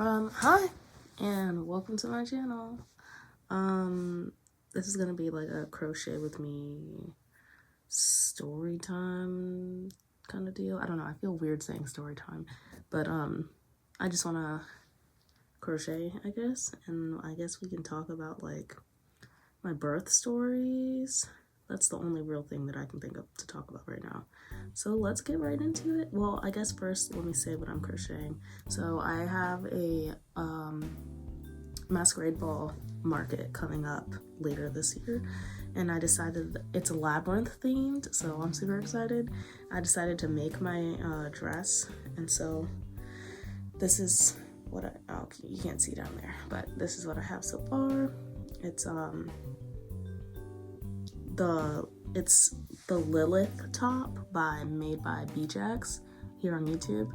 Hi, and welcome to my channel. This is gonna be like a crochet with me story time kind of deal. I don't know, I feel weird saying story time, but I just wanna crochet, I guess, and I guess we can talk about like my birth stories. That's the only real thing that I can think of to talk about right now. So let's get right into it. Well, I guess first let me say what I'm crocheting. So I have a masquerade ball market coming up later this year, and I decided it's a labyrinth themed, so I'm super excited. I decided to make my dress, and so this is what you can't see down there, but this is what I have so far. It's the Lilith top made by BJax here on YouTube,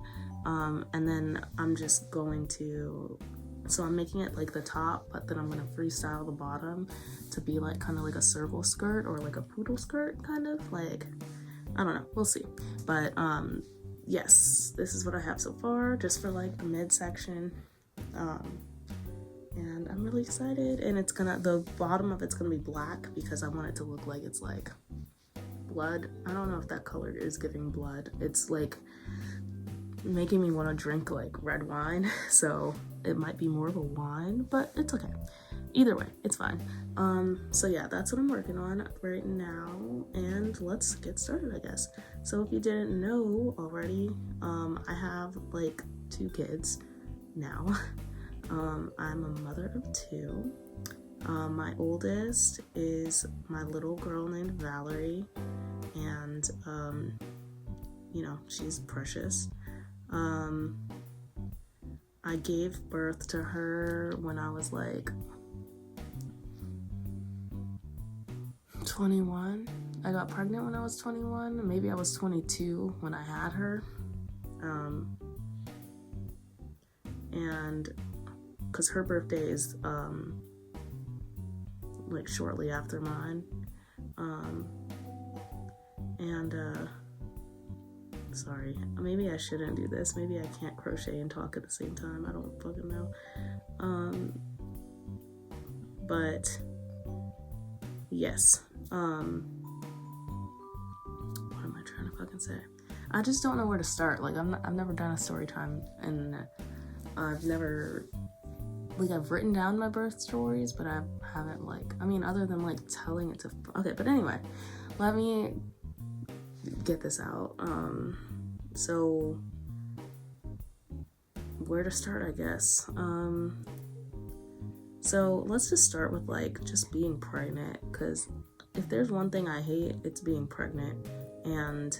and then I'm just going to, so I'm making it like the top, but then I'm gonna freestyle the bottom to be like kind of like a circle skirt or like a poodle skirt, kind of like, I don't know, we'll see. But yes, this is what I have so far, just for like the midsection. And I'm really excited, and the bottom of it's gonna be black because I want it to look like it's like blood. I don't know if that color is giving blood. It's like making me want to drink like red wine, so it might be more of a wine, but it's okay. Either way, it's fine. So yeah, that's what I'm working on right now, and let's get started, I guess. So if you didn't know already, I have like 2 kids now. I'm a mother of 2. My oldest is my little girl named Valerie, and you know, she's precious. I gave birth to her when I was like 21. I got pregnant when I was 21. Maybe I was 22 when I had her. And because her birthday is like shortly after mine. Sorry, maybe I shouldn't do this. Maybe I can't crochet and talk at the same time. I don't fucking know. But yes. What am I trying to fucking say? I just don't know where to start. Like I've never done a story time, and I've never, like, I've written down my birth stories, but I haven't, like, I mean, other than like telling it to, okay, but anyway, let me get this out. So where to start, I guess. So let's just start with like just being pregnant, because if there's one thing I hate, it's being pregnant, and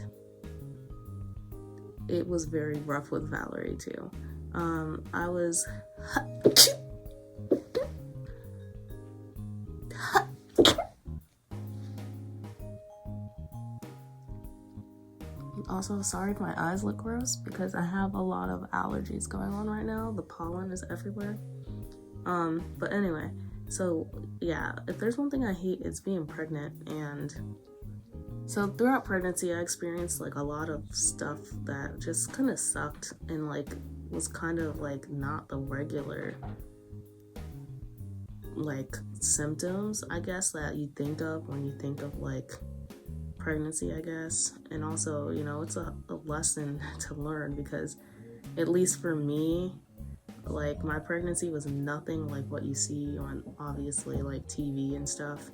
it was very rough with Valerie too. I was also sorry if my eyes look gross because I have a lot of allergies going on right now. The pollen is everywhere. But anyway, so yeah, if there's one thing I hate, it's being pregnant. And so throughout pregnancy, I experienced like a lot of stuff that just kind of sucked and like was kind of like not the regular like symptoms, I guess, that you think of when you think of like pregnancy, I guess. And also, you know, it's a lesson to learn, because at least for me, like my pregnancy was nothing like what you see on obviously like TV and stuff,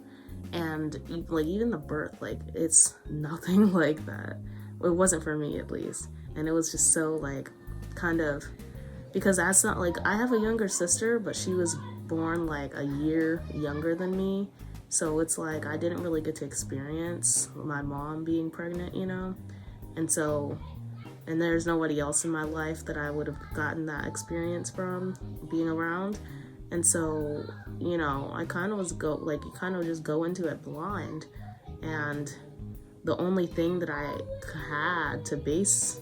and like even the birth, like it's nothing like that. It wasn't for me, at least. And it was just so like kind of, because that's not like, I have a younger sister, but she was born like a year younger than me, so it's like I didn't really get to experience my mom being pregnant, you know. And so, and there's nobody else in my life that I would have gotten that experience from being around. And so, you know, I kind of you kind of just go into it blind, and the only thing that I had to base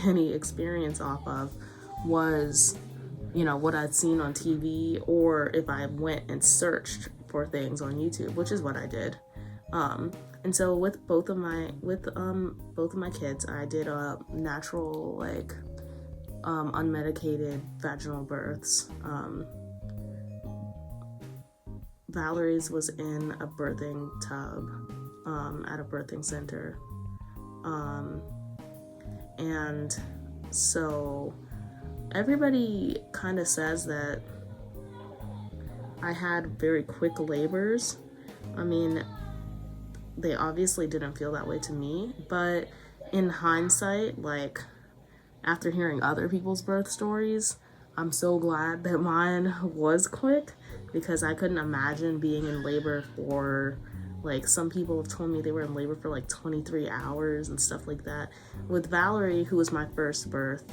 any experience off of was, you know, what I'd seen on TV, or if I went and searched for things on YouTube, which is what I did. And so with both of my kids, I did a natural like unmedicated vaginal births. Valerie's was in a birthing tub at a birthing center. And so everybody kind of says that I had very quick labors. I mean, they obviously didn't feel that way to me, but in hindsight, like after hearing other people's birth stories, I'm so glad that mine was quick, because I couldn't imagine being in labor for, like, some people have told me they were in labor for like 23 hours and stuff like that. With Valerie, who was my first birth,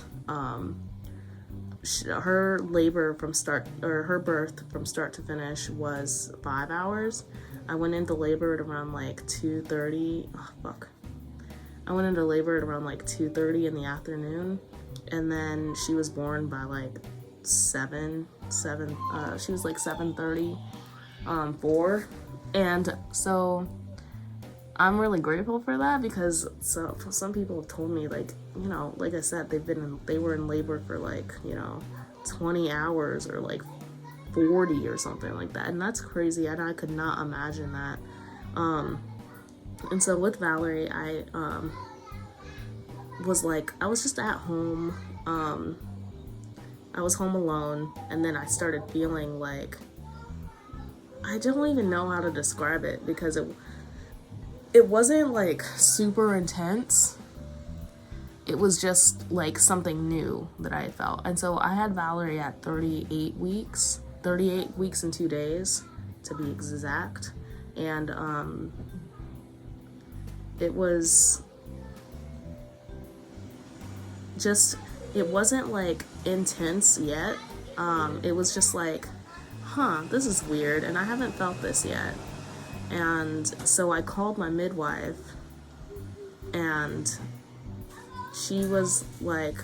her labor from start, or her birth from start to finish was 5 hours. I went into labor at around like 2:30. I went into labor at around like 2:30 in the afternoon, and then she was born by like 7. She was like 7:30, 4, and so I'm really grateful for that, because some people have told me, like, you know, like I said, they were in labor for like, you know, 20 hours or like 40 or something like that, and that's crazy, and I could not imagine that. And so with Valerie, I was just at home. I was home alone, and then I started feeling like, I don't even know how to describe it, because it wasn't like super intense. It was just like something new that I felt. And so I had Valerie at 38 weeks and 2 days to be exact. And it was just, it wasn't like intense yet. It was just like, this is weird, and I haven't felt this yet. And so I called my midwife, and she was like,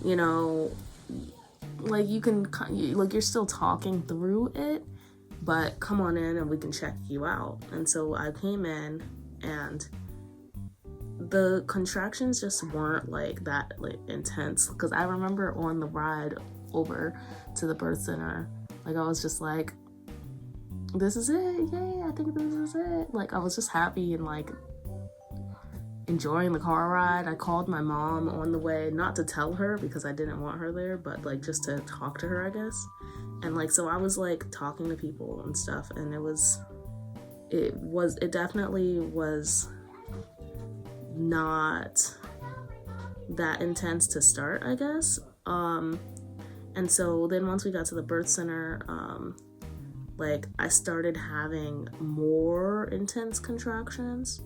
you know, like, you're still talking through it, but come on in and we can check you out. And so I came in, and the contractions just weren't like that, like, intense, because I remember on the ride over to the birth center, like, I was just like, this is it, yay, I think this is it. Like, I was just happy and like enjoying the car ride. I called my mom on the way, not to tell her because I didn't want her there, but like just to talk to her, I guess. And like, so I was like talking to people and stuff, and it definitely was not that intense to start, I guess. And so then once we got to the birth center, like, I started having more intense contractions.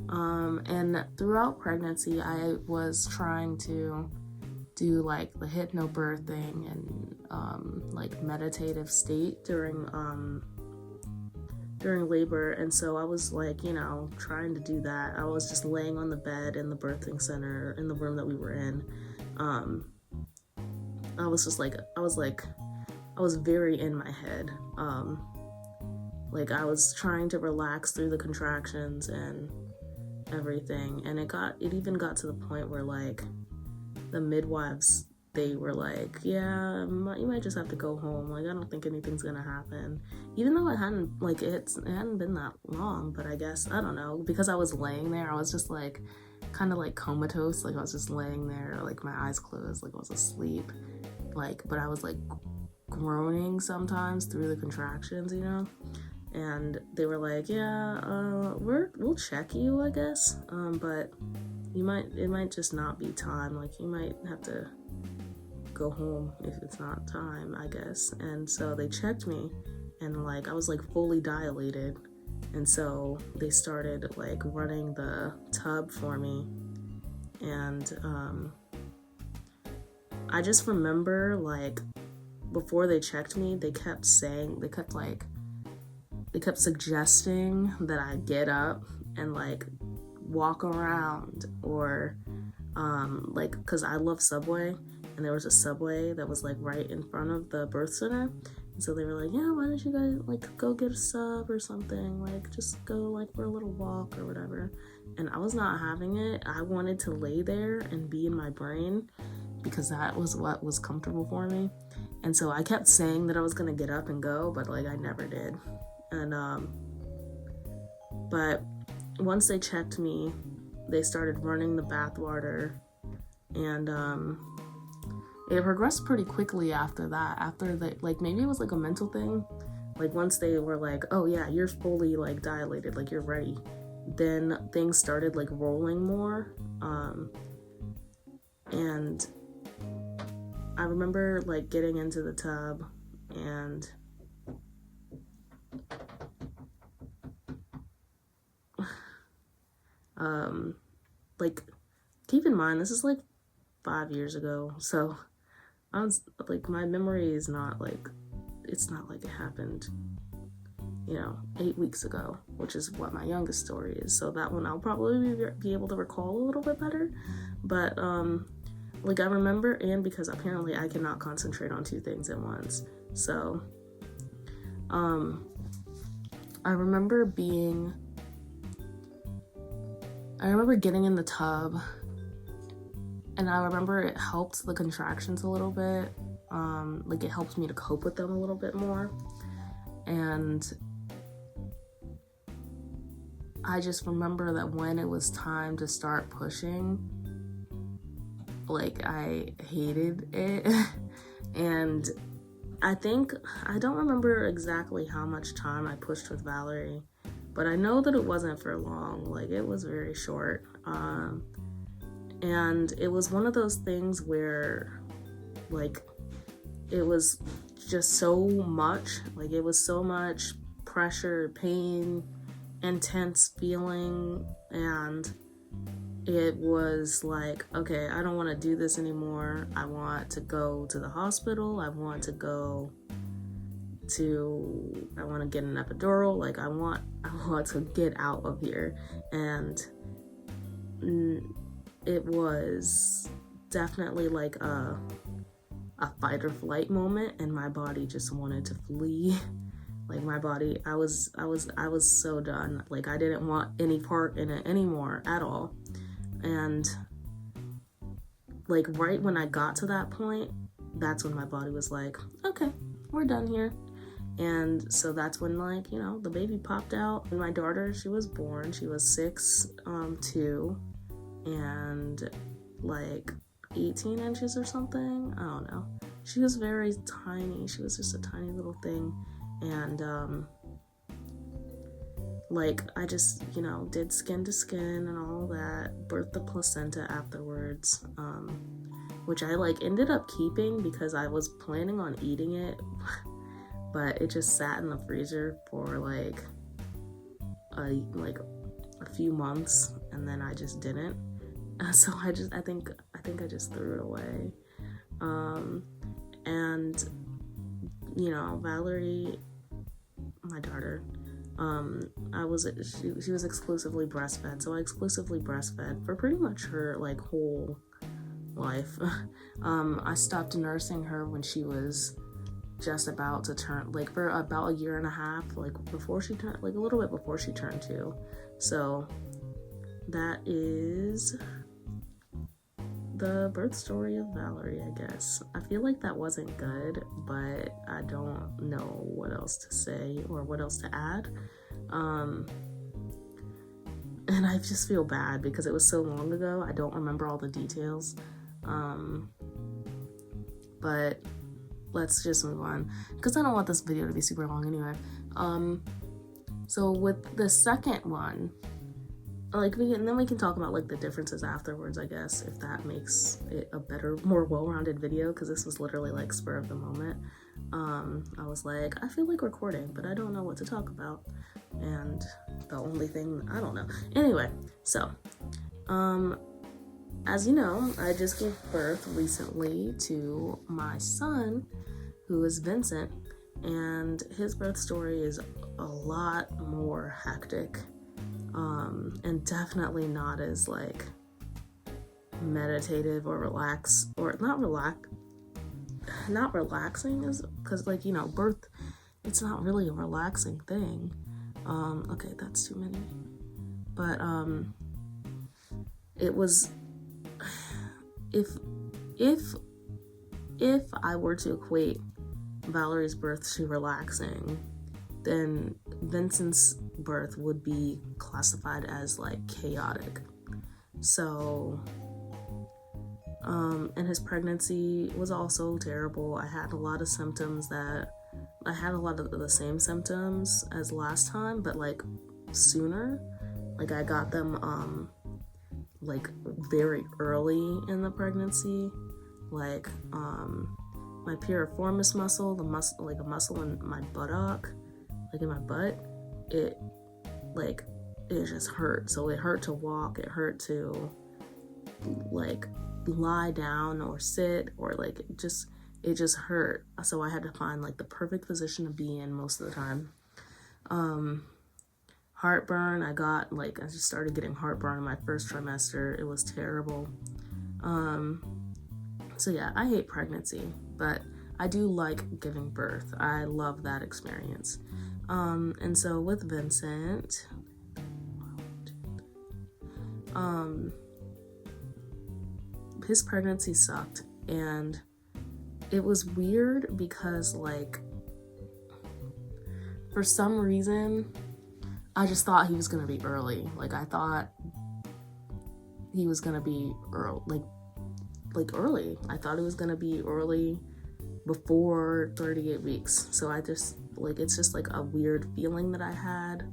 And throughout pregnancy, I was trying to do like the hypnobirthing and like meditative state during labor. And so I was like, you know, trying to do that. I was just laying on the bed in the birthing center in the room that we were in. I was very in my head. Like, I was trying to relax through the contractions and everything, and it even got to the point where like the midwives, they were like, yeah, you might just have to go home, like, I don't think anything's gonna happen, even though it hadn't been that long. But I guess, I don't know, because I was laying there, I was just like kind of like comatose, like I was just laying there, like my eyes closed, like I was asleep, like, but I was like groaning sometimes through the contractions, you know. And they were like, yeah, we'll check you, I guess, but it might just not be time, like, you might have to go home if it's not time, I guess. And so they checked me, and like, I was like fully dilated, and so they started like running the tub for me. And I just remember, like, before they checked me, they kept suggesting that I get up and like walk around, or like, because I love Subway, and there was a Subway that was like right in front of the birth center. And so they were like, yeah, why don't you guys like go get a sub or something, like just go like for a little walk or whatever. And I was not having it. I wanted to lay there and be in my brain, because that was what was comfortable for me. And so I kept saying that I was gonna get up and go, but like I never did. And but once they checked me, they started running the bath water, and it progressed pretty quickly after that. After the, like, maybe it was like a mental thing. Like once they were like, oh yeah, you're fully like dilated, like you're ready, then things started like rolling more. And I remember like getting into the tub and like, keep in mind, this is like 5 years ago, so I was like, my memory is not like, it's not like it happened, 8 weeks ago, which is what my youngest story is. So that one I'll probably be able to recall a little bit better. But like I remember, and because apparently I cannot concentrate on two things at once. So I remember getting in the tub, and I remember it helped the contractions a little bit. Like it helped me to cope with them a little bit more. And I just remember that when it was time to start pushing, like I hated it. And I don't remember exactly how much time I pushed with Valerie, but I know that it wasn't for long. Like it was very short. And it was one of those things where like it was just so much, like it was so much pressure, pain, intense feeling, and it was like, okay, I don't want to do this anymore. I want to go to the hospital. I want to get an epidural. Like I want to get out of here. And it was definitely like a fight or flight moment, and my body just wanted to flee. Like my body, I was so done. Like I didn't want any part in it anymore at all. And like right when I got to that point, that's when my body was like, okay, we're done here. And so that's when, like, the baby popped out. And my daughter, she was born. She was 6'2", and like 18 inches or something. I don't know. She was very tiny. She was just a tiny little thing. And like I just, did skin to skin and all that, birthed the placenta afterwards, which I like ended up keeping because I was planning on eating it, but it just sat in the freezer for like a few months, and then I just didn't. So I think I just threw it away. And Valerie, my daughter, she was exclusively breastfed, so I exclusively breastfed for pretty much her like whole life. I stopped nursing her when she was just about to turn, like for about a year and a half, like before she turned, like a little bit before she turned 2. So that is the birth story of Valerie, I guess. I feel like that wasn't good, but I don't know what else to say or what else to add. And I just feel bad because it was so long ago. I don't remember all the details. But let's just move on because I don't want this video to be super long anyway. So with the second one, then we can talk about like the differences afterwards, I guess, if that makes it a better, more well-rounded video, because this was literally like spur of the moment. I was like, I feel like recording, but I don't know what to talk about, and the only thing, I don't know. Anyway, so as you know, I just gave birth recently to my son, who is Vincent, and his birth story is a lot more hectic. And definitely not as like meditative or not relaxing as, because like birth, it's not really a relaxing thing. Okay, that's too many. But it was, if if I were to equate Valerie's birth to relaxing, then Vincent's birth would be classified as like chaotic. So, and his pregnancy was also terrible. I had a lot of the same symptoms as last time, but like sooner. Like I got them like very early in the pregnancy. Like my piriformis muscle, like a muscle in my buttock, like in my butt, it just hurt. So it hurt to walk, it hurt to like lie down or sit, or like it just hurt. So I had to find like the perfect position to be in most of the time. Heartburn, I just started getting heartburn in my first trimester. It was terrible. So yeah, I hate pregnancy, but I do like giving birth. I love that experience. And so with Vincent, his pregnancy sucked, and it was weird because like for some reason I just thought he was gonna be early. Like I thought he was gonna be early, like early. I thought it was gonna be early before 38 weeks. So I just like, it's just like a weird feeling that I had,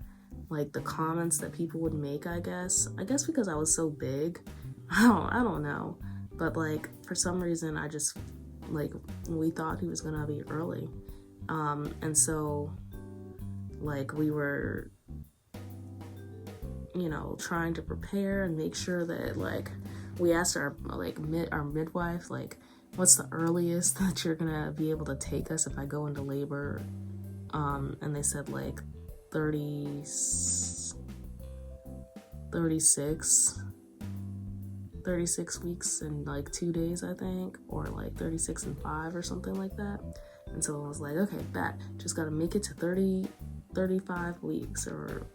like the comments that people would make, I guess because I was so big. I don't know, but like for some reason I just like, we thought he was gonna be early, and so like we were, you know, trying to prepare and make sure that like we asked our midwife, like, what's the earliest that you're gonna be able to take us if I go into labor? And they said like 36 weeks and like 2 days, I think, or like 36 and 5 or something like that. And so I was like, okay, bet, just gotta make it to 35 weeks, or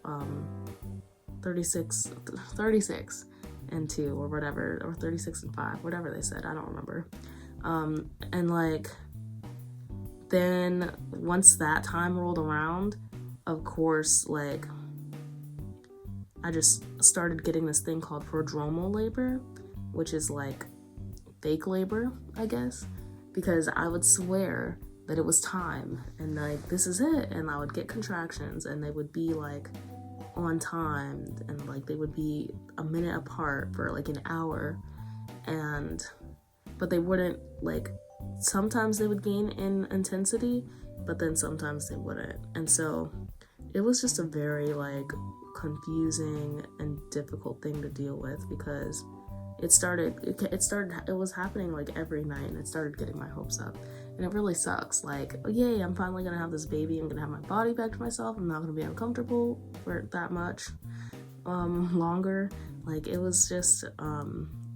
36 and 2 or whatever, or 36 and 5, whatever they said, I don't remember. And like then once that time rolled around, of course, like I just started getting this thing called prodromal labor, which is like fake labor, I guess, because I would swear that it was time and like this is it, and I would get contractions and they would be like on time, and like they would be a minute apart for like an hour, but they wouldn't, like sometimes they would gain in intensity, but then sometimes they wouldn't. And so it was just a very like confusing and difficult thing to deal with, because it was happening like every night, and it started getting my hopes up, and it really sucks. Like, oh, yay, I'm finally gonna have this baby, I'm gonna have my body back to myself, I'm not gonna be uncomfortable for that much longer. Like it was just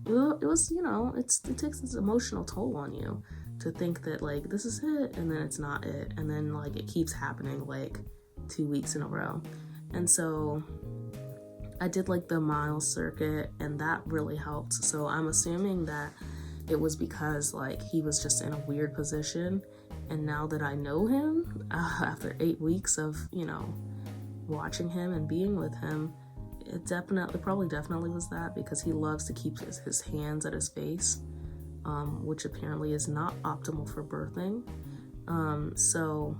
it was, you know, it takes this emotional toll on you to think that like this is it, and then it's not it, and then like it keeps happening like 2 weeks in a row. And so I did like the mile circuit, and that really helped. So I'm assuming that it was because like he was just in a weird position, and now that I know him after 8 weeks of, you know, watching him and being with him, it probably was that, because he loves to keep his hands at his face, which apparently is not optimal for birthing. So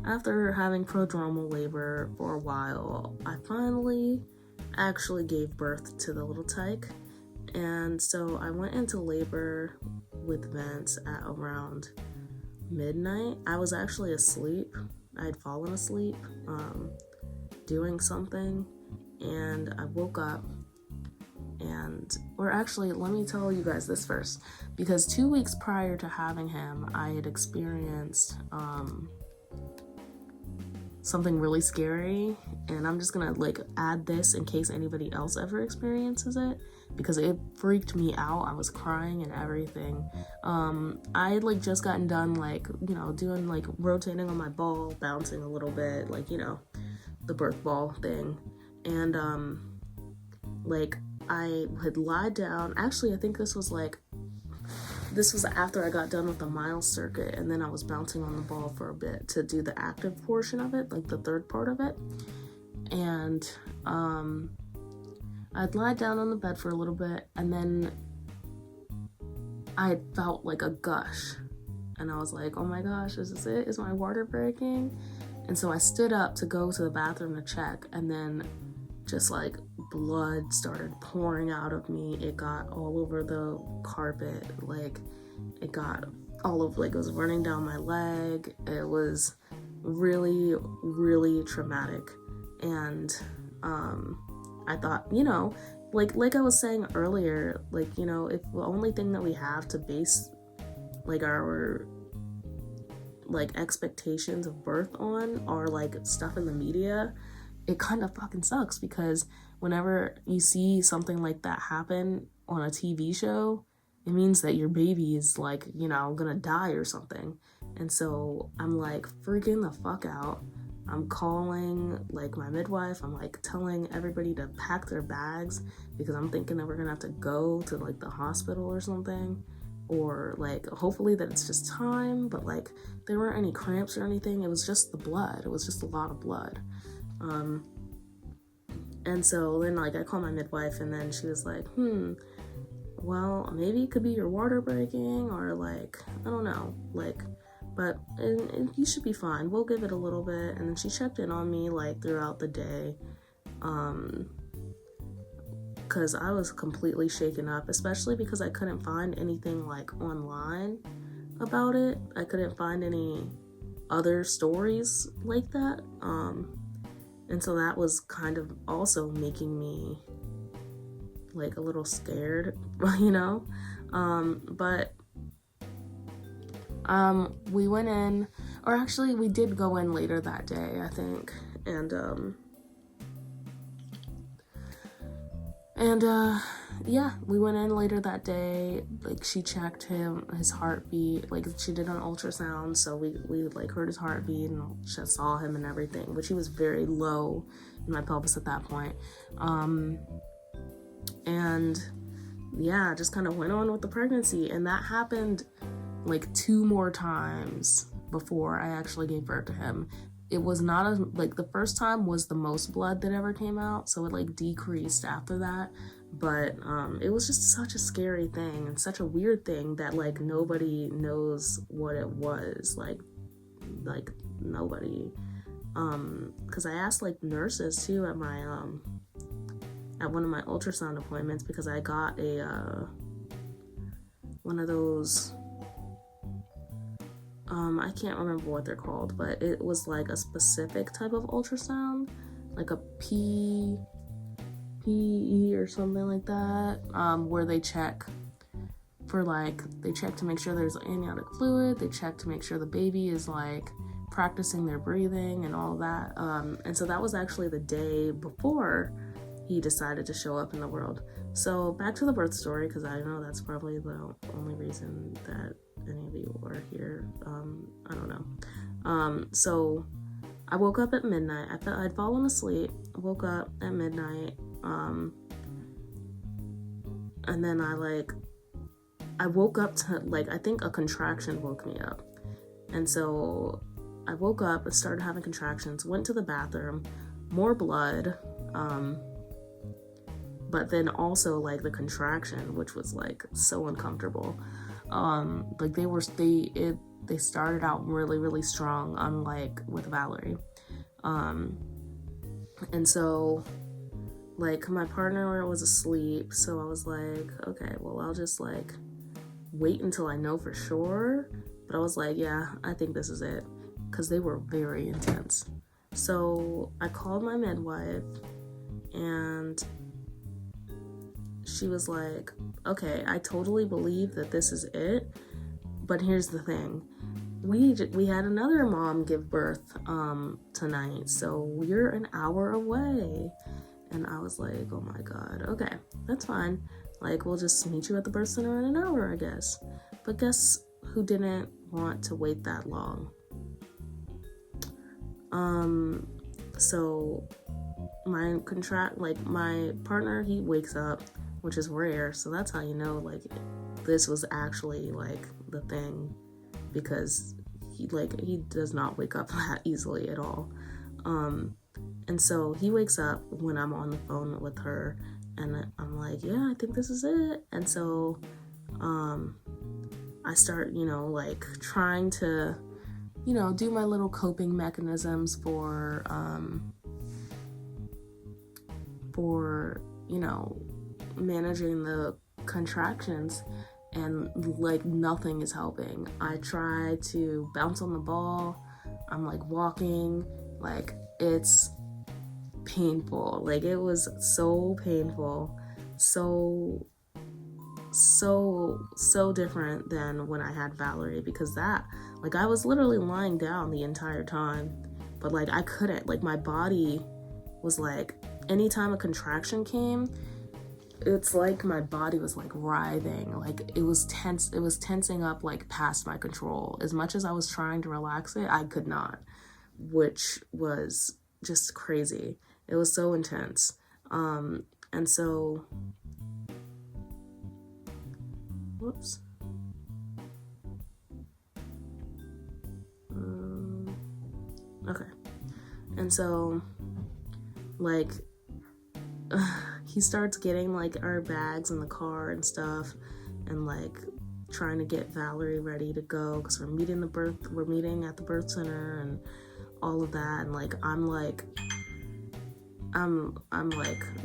after having prodromal labor for a while, I finally actually gave birth to the little tyke. And so I went into labor with Vince at around midnight. I was actually asleep. I had fallen asleep doing something, and I woke up, or actually, let me tell you guys this first, because 2 weeks prior to having him, I had experienced something really scary, and I'm just gonna like add this in case anybody else ever experiences it, because it freaked me out. I was crying and everything. I had like just gotten done, like, you know, doing like rotating on my ball, bouncing a little bit, like, you know, the birth ball thing, and like I had lied down. Actually, I think this was like this was after I got done with the mile circuit, and then I was bouncing on the ball for a bit to do the active portion of it, like the third part of it. And I'd lie down on the bed for a little bit, and then I felt like a gush, and I was like, oh my gosh, is this it? Is my water breaking? And so I stood up to go to the bathroom to check, and then just like blood started pouring out of me. It got all over the carpet, like it got all of, like, it was running down my leg. It was really, really traumatic. And I thought, you know, like I was saying earlier, like, you know, if the only thing that we have to base like our like expectations of birth on are like stuff in the media, it kind of fucking sucks, because whenever you see something like that happen on a TV show, it means that your baby is, like, you know, gonna die or something. And so I'm like freaking the fuck out. I'm calling like my midwife. I'm like telling everybody to pack their bags, because I'm thinking that we're gonna have to go to like the hospital or something, or like hopefully that it's just time. But like there weren't any cramps or anything. It was just the blood. It was just a lot of blood. And so then like I called my midwife, and then she was like, well, maybe it could be your water breaking, or like, I don't know, like, but and you should be fine. We'll give it a little bit. And then she checked in on me like throughout the day, because I was completely shaken up, especially because I couldn't find anything like online about it. I couldn't find any other stories like that. And so that was kind of also making me like a little scared, you know? But we went in, or actually we did go in later that day, I think. Yeah, we went in later that day. Like she checked his heartbeat, like she did an ultrasound, so we like heard his heartbeat and saw him and everything, which he was very low in my pelvis at that point. And yeah, just kind of went on with the pregnancy. And that happened like 2 more times before I actually gave birth to him. It was not like the first time was the most blood that ever came out, so it like decreased after that. But it was just such a scary thing and such a weird thing that like nobody knows what it was, like nobody. Because I asked like nurses too at my at one of my ultrasound appointments, because I got a one of those, I can't remember what they're called, but it was like a specific type of ultrasound, like a PE or something like that, where they check for like, they check to make sure there's amniotic fluid, they check to make sure the baby is like practicing their breathing and all that. And so that was actually the day before he decided to show up in the world. So back to the birth story, because I know that's probably the only reason that any of you are here. I don't know. So I woke up at midnight. I'd fallen asleep. I woke up at midnight. And then I woke up to like, I think a contraction woke me up. And so I woke up and started having contractions, went to the bathroom, more blood, but then also like the contraction, which was like so uncomfortable. Like they started out really, really strong, unlike with Valerie. And so like my partner was asleep, so I was like, okay, well, I'll just like wait until I know for sure. But I was like, yeah, I think this is it, because they were very intense. So I called my midwife, and she was like, okay, I totally believe that this is it, but here's the thing. We had another mom give birth tonight, so we're an hour away. And I was like, oh my God, okay, that's fine. Like, we'll just meet you at the birth center in an hour, I guess. But guess who didn't want to wait that long? So my partner, he wakes up, which is rare, so that's how you know, like, this was actually like the thing, because he does not wake up that easily at all. And so he wakes up when I'm on the phone with her, and I'm like, yeah, I think this is it. And so I start, like trying to, do my little coping mechanisms for managing the contractions, and like nothing is helping. I try to bounce on the ball. I'm like walking, like it's painful. Like it was so painful, so different than when I had Valerie, because that, like, I was literally lying down the entire time, but like I couldn't, like my body was like, anytime a contraction came, it's like my body was like writhing, like it was tensing up like past my control. As much as I was trying to relax it, I could not, which was just crazy. It was so intense. And so whoops. Okay. And so like he starts getting like our bags in the car and stuff, and like trying to get Valerie ready to go, because we're meeting at the birth center and all of that. And like I'm like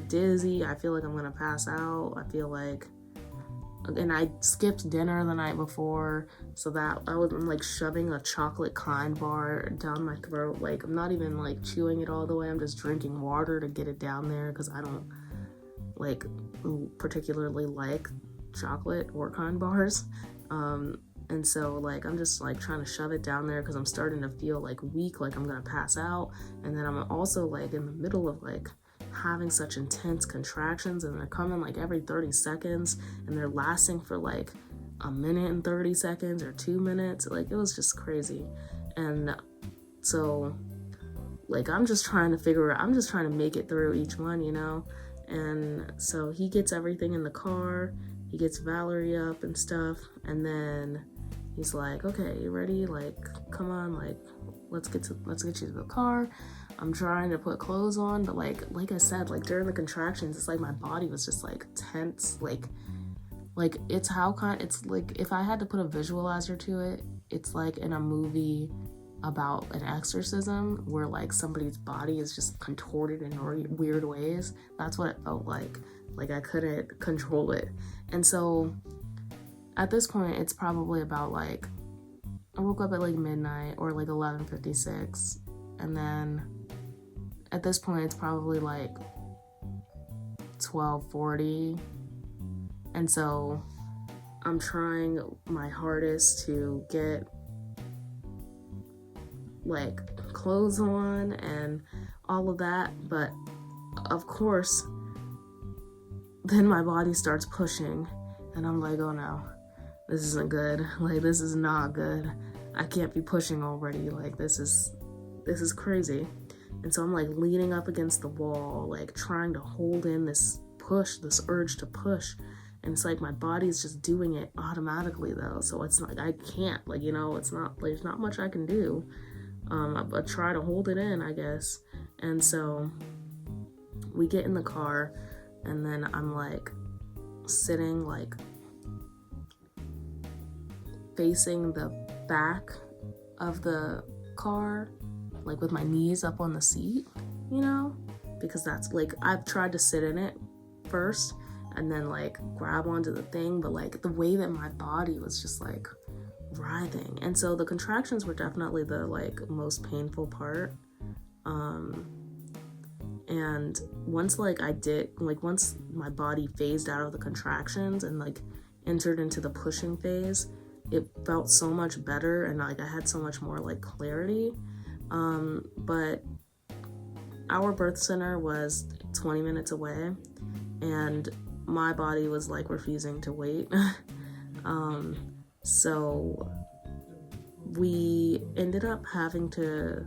dizzy. I feel like I'm gonna pass out. I feel like, and I skipped dinner the night before, so that I was like shoving a chocolate kind bar down my throat. Like I'm not even like chewing it all the way. I'm just drinking water to get it down there, because I don't like particularly like chocolate or kind bars. And so like I'm just like trying to shove it down there, because I'm starting to feel like weak, like I'm gonna pass out. And then I'm also like in the middle of like having such intense contractions, and they're coming like every 30 seconds, and they're lasting for like a minute and 30 seconds or 2 minutes. Like it was just crazy. And so like I'm just trying to make it through each one, And so he gets everything in the car, he gets Valerie up and stuff, and then he's like, okay, you ready? Like, come on, like let's get you to the car. I'm trying to put clothes on, but like I said, like during the contractions, it's like my body was just like tense, like it's like, if I had to put a visualizer to it, it's like in a movie about an exorcism where like somebody's body is just contorted in weird ways. That's what it felt like I couldn't control it. And so at this point, it's probably about like, I woke up at like midnight or like 11:56, and then at this point it's probably like 12:40, and so I'm trying my hardest to get like clothes on and all of that, but of course then my body starts pushing, and I'm like, oh no, this isn't good. Like this is not good. I can't be pushing already. Like this is crazy. And so I'm like leaning up against the wall, like trying to hold in this urge to push. And it's like my body's just doing it automatically though. So it's like I can't, like, it's not, there's not much I can do. I try to hold it in, I guess. And so we get in the car, and then I'm like sitting like facing the back of the car, like with my knees up on the seat, because that's like, I've tried to sit in it first and then like grab onto the thing, but like the way that my body was just like writhing. And so the contractions were definitely the like most painful part. And once once my body phased out of the contractions and like entered into the pushing phase, it felt so much better, and like I had so much more like clarity. But our birth center was 20 minutes away, and my body was like refusing to wait. So we ended up having to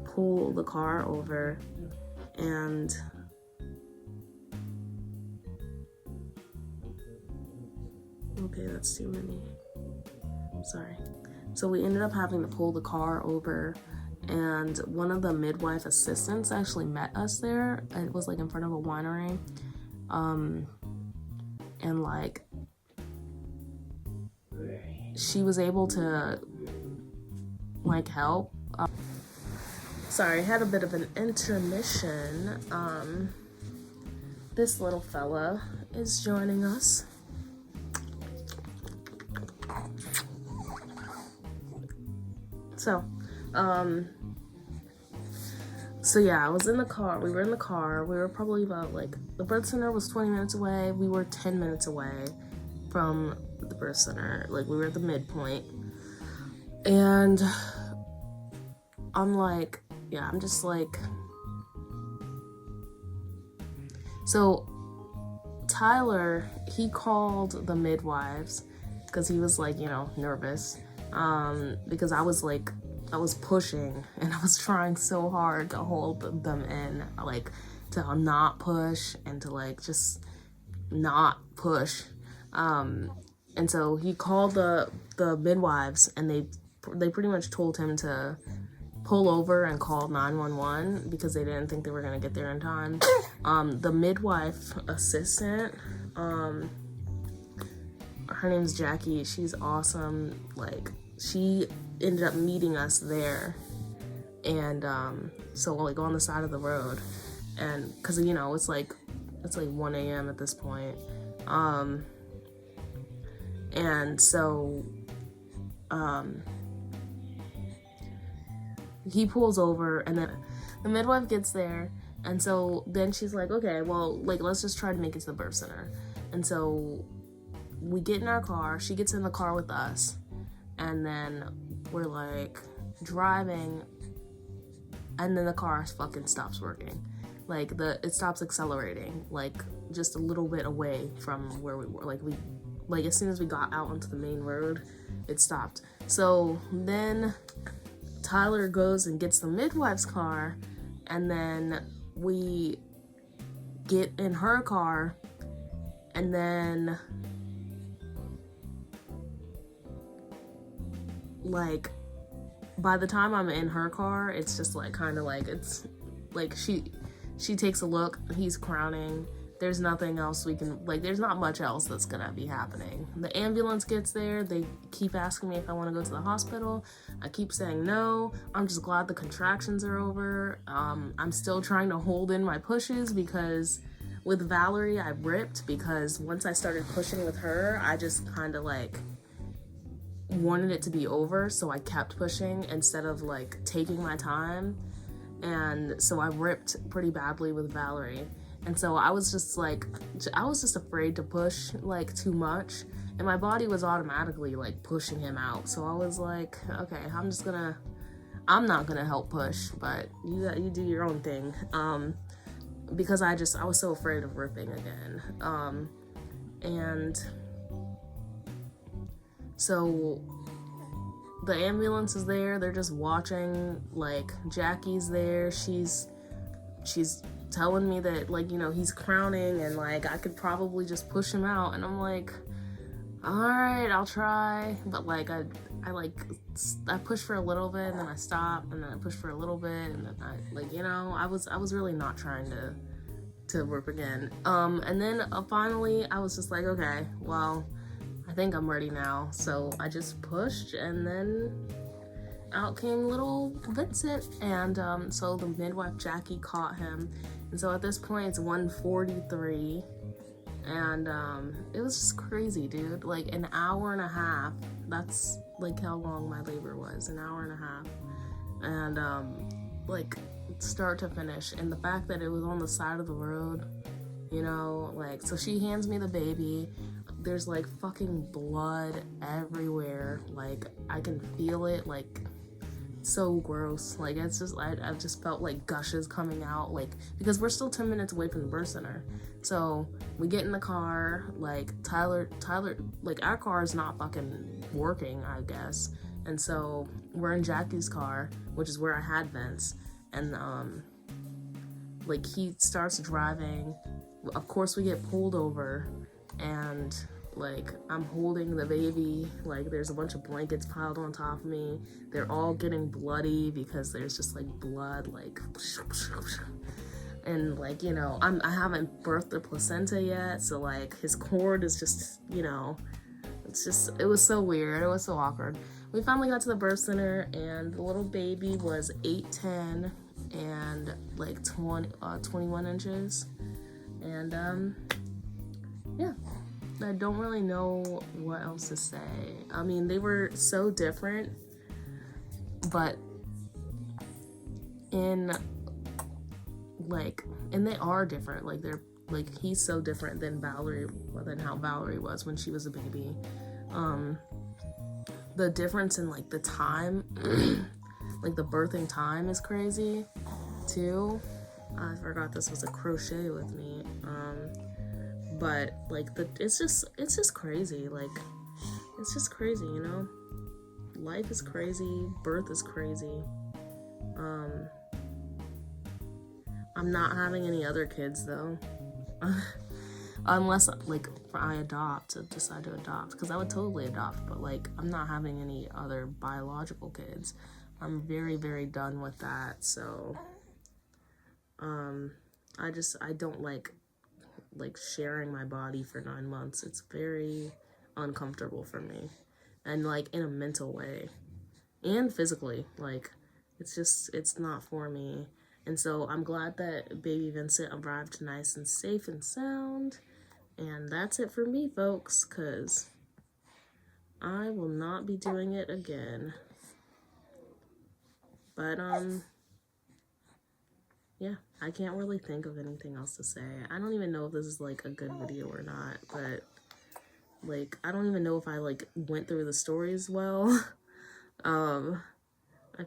pull the car over, and Okay, that's too many. Sorry. So we ended up having to pull the car over, and one of the midwife assistants actually met us there. It was like in front of a winery. And like she was able to like help. Sorry, I had a bit of an intermission. This little fella is joining us. So yeah, I was in the car. We were in the car. We were probably about like, the birth center was 20 minutes away. We were 10 minutes away from the birth center. Like, we were at the midpoint. And I'm like, yeah, I'm just like, so Tyler, he called the midwives because he was like, you know, nervous. Because I was pushing and I was trying so hard to hold them in, like to not push and to like just not push. And so he called the midwives, and they pretty much told him to pull over and call 911 because they didn't think they were gonna get there in time. The midwife assistant, her name's Jackie. She's awesome. Like, she ended up meeting us there, and so like on the side of the road, and because you know it's like 1 a.m. at this point, and so he pulls over, and then the midwife gets there, and so then she's like, okay, well, like, let's just try to make it to the birth center. And so we get in our car, she gets in the car with us, and then we're like driving, and then the car fucking stops working. Like, it stops accelerating, like just a little bit away from where we were. Like as soon as we got out onto the main road, it stopped. So then Tyler goes and gets the midwife's car, and then we get in her car, and then like by the time I'm in her car, it's just like kind of like, it's like she takes a look, he's crowning, there's nothing else we can, like, there's not much else that's gonna be happening. The ambulance gets there, they keep asking me if I want to go to the hospital. I keep saying no. I'm just glad the contractions are over. I'm still trying to hold in my pushes, because with Valerie I ripped, because once I started pushing with her, I just kind of like wanted it to be over, so I kept pushing instead of like taking my time, and so I ripped pretty badly with Valerie. And so I was just afraid to push like too much, and my body was automatically like pushing him out. So I was like, okay, I'm not gonna help push, but you do your own thing, because I was so afraid of ripping again. And so the ambulance is there, they're just watching, like Jackie's there, she's telling me that, like, you know, he's crowning and like I could probably just push him out, and I'm like, all right, I'll try. But like I push for a little bit, and then I stop, and then I push for a little bit, and then I, like, you know, I was really not trying to rip again. And then finally I was just like, okay, well, I think I'm ready now. So I just pushed, and then out came little Vincent, and so the midwife Jackie caught him, and so at this point it's 1:43, and it was just crazy, dude. Like an hour and a half. That's like how long my labor was, an hour and a half, and like start to finish. And the fact that it was on the side of the road, you know, like, so she hands me the baby. There's like fucking blood everywhere. Like I can feel it, like so gross. Like it's just, I've just felt like gushes coming out, like, because we're still 10 minutes away from the birth center. So we get in the car, like Tyler, like our car is not fucking working, I guess. And so we're in Jackie's car, which is where I had Vince. And like he starts driving. Of course we get pulled over, and Like, I'm holding the baby, like there's a bunch of blankets piled on top of me. They're all getting bloody because there's just like blood, like, and like, you know, I haven't birthed the placenta yet, so like his cord is just, you know, it was so weird. It was so awkward. We finally got to the birth center, and the little baby was 8'10" and like 21 inches. And yeah, I don't really know what else to say. I mean, they were so different, but and they are different. Like, they're like, he's so different than how Valerie was when she was a baby. The difference in like the time, like the birthing time is crazy too. I forgot this was a crochet with me. But like it's just crazy. Like, it's just crazy, you know? Life is crazy, birth is crazy. I'm not having any other kids though. Unless like I decide to adopt, because I would totally adopt, but like I'm not having any other biological kids. I'm very, very done with that. So I don't like sharing my body for 9 months. It's very uncomfortable for me, and like in a mental way and physically. Like, it's not for me. And so I'm glad that baby Vincent arrived nice and safe and sound. And that's it for me, folks, because I will not be doing it again. But, yeah, I can't really think of anything else to say. I don't even know if this is, like, a good video or not, but, like, I don't even know if I, like, went through the stories well. I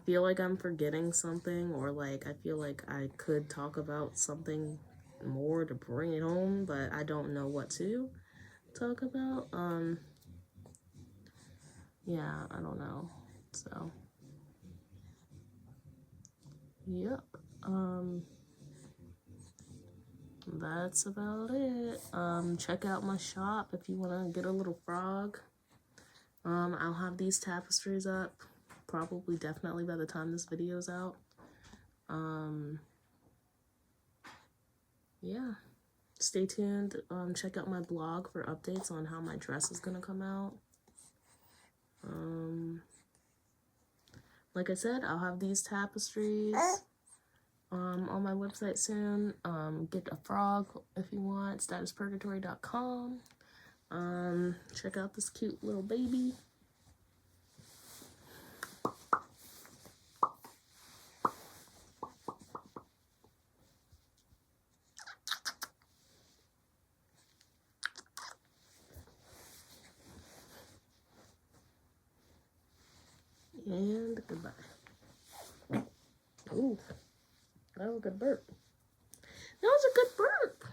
feel like I'm forgetting something, or, like, I feel like I could talk about something more to bring it home, but I don't know what to talk about. Yeah, I don't know. So, yep. That's about it. Check out my shop if you want to get a little frog. I'll have these tapestries up probably definitely by the time this video's out. Yeah, stay tuned. Check out my blog for updates on how my dress is gonna come out. Like I said, I'll have these tapestries on my website soon. Get a frog if you want, statuspurgatory.com. Check out this cute little baby. And goodbye. Ooh, that was a good burp. That was a good burp.